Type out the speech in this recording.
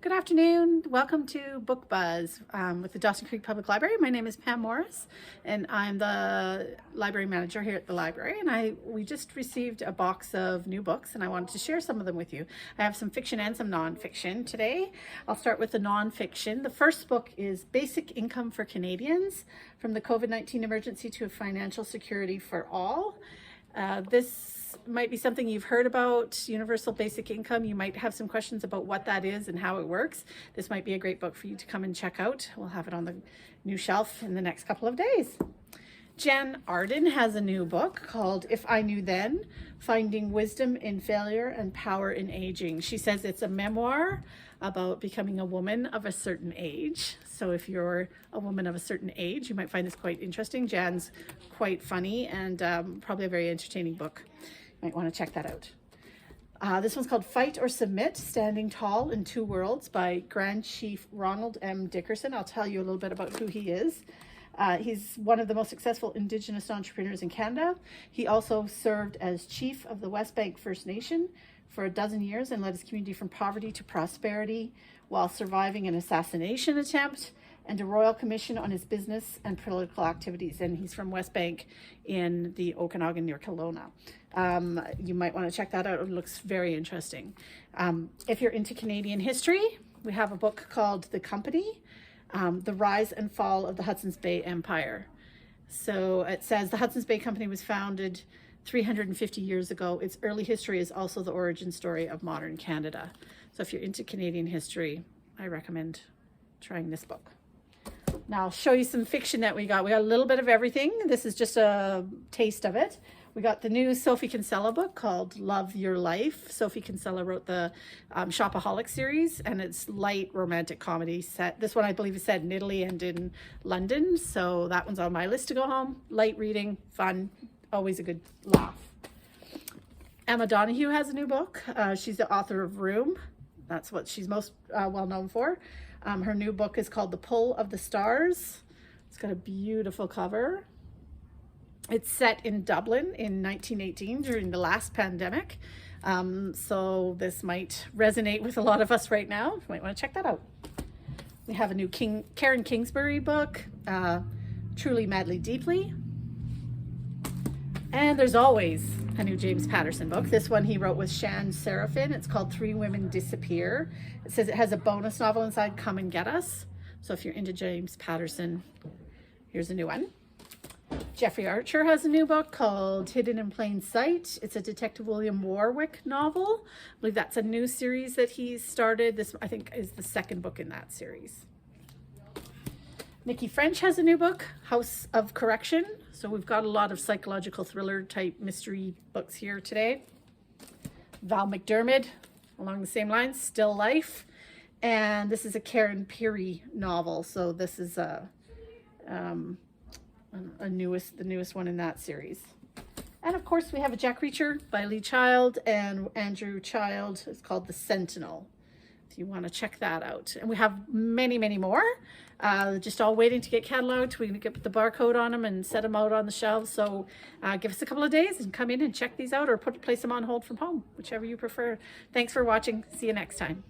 Good afternoon. Welcome to Book Buzz with the Dawson Creek Public Library. My name is Pam Morris and I'm the library manager here at the library, and we just received a box of new books and I wanted to share some of them with you. I have some fiction and some nonfiction today. I'll start with the nonfiction. The first book is Basic Income for Canadians: From the COVID-19 Emergency to Financial Security for All. This might be something you've heard about, universal basic income. You might have some questions about what that is and how it works. This might be a great book for you to come and check out. We'll have it on the new shelf in the next couple of days. Jen Arden has a new book called If I Knew Then: Finding Wisdom in Failure and Power in Aging. She says it's a memoir about becoming a woman of a certain age. So if you're a woman of a certain age, you might find this quite interesting. Jan's quite funny and probably a very entertaining book. You might want to check that out. This one's called Fight or Submit: Standing Tall in Two Worlds by Grand Chief Ronald M. Dickerson. I'll tell you a little bit about who he is. He's one of the most successful Indigenous entrepreneurs in Canada. He also served as chief of the Westbank First Nation for a dozen years and led his community from poverty to prosperity while surviving an assassination attempt and a royal commission on his business and political activities. And he's from Westbank in the Okanagan near Kelowna. You might want to check that out. It looks very interesting. If you're into Canadian history, we have a book called The Company: The Rise and Fall of the Hudson's Bay Empire. So it says the Hudson's Bay Company was founded 350 years ago. Its early history is also the origin story of modern Canada. So if you're into Canadian history, I recommend trying this book. Now I'll show you some fiction that we got. We got a little bit of everything. This is just a taste of it. We got the new Sophie Kinsella book called Love Your Life. Sophie Kinsella wrote the Shopaholic series, and it's light romantic comedy set. This one I believe is set in Italy and in London. So that one's on my list to go home. Light reading, fun, always a good laugh. Emma Donoghue has a new book. She's the author of Room. That's what she's most well known for. Her new book is called The Pull of the Stars. It's got a beautiful cover. It's set in Dublin in 1918 during the last pandemic. So this might resonate with a lot of us right now. You might want to check that out. We have a new Karen Kingsbury book, Truly, Madly, Deeply. And there's always a new James Patterson book. This one he wrote with Shan Seraphin. It's called Three Women Disappear. It says it has a bonus novel inside, Come and Get Us. So if you're into James Patterson, here's a new one. Jeffrey Archer has a new book called Hidden in Plain Sight. It's a Detective William Warwick novel. I believe that's a new series that he's started. This, I think, is the second book in that series. Nikki French has a new book, House of Correction. So we've got a lot of psychological thriller type mystery books here today. Val McDermid, along the same lines, Still Life. And this is a Karen Peary novel. So this is the newest one in that series. And of course we have a Jack Reacher by Lee Child and Andrew Child. It's called The Sentinel, if you want to check that out. And we have many, many more. Just all waiting to get cataloged. We're going to get the barcode on them and set them out on the shelves. So give us a couple of days and come in and check these out, or place them on hold from home, whichever you prefer. Thanks for watching. See you next time.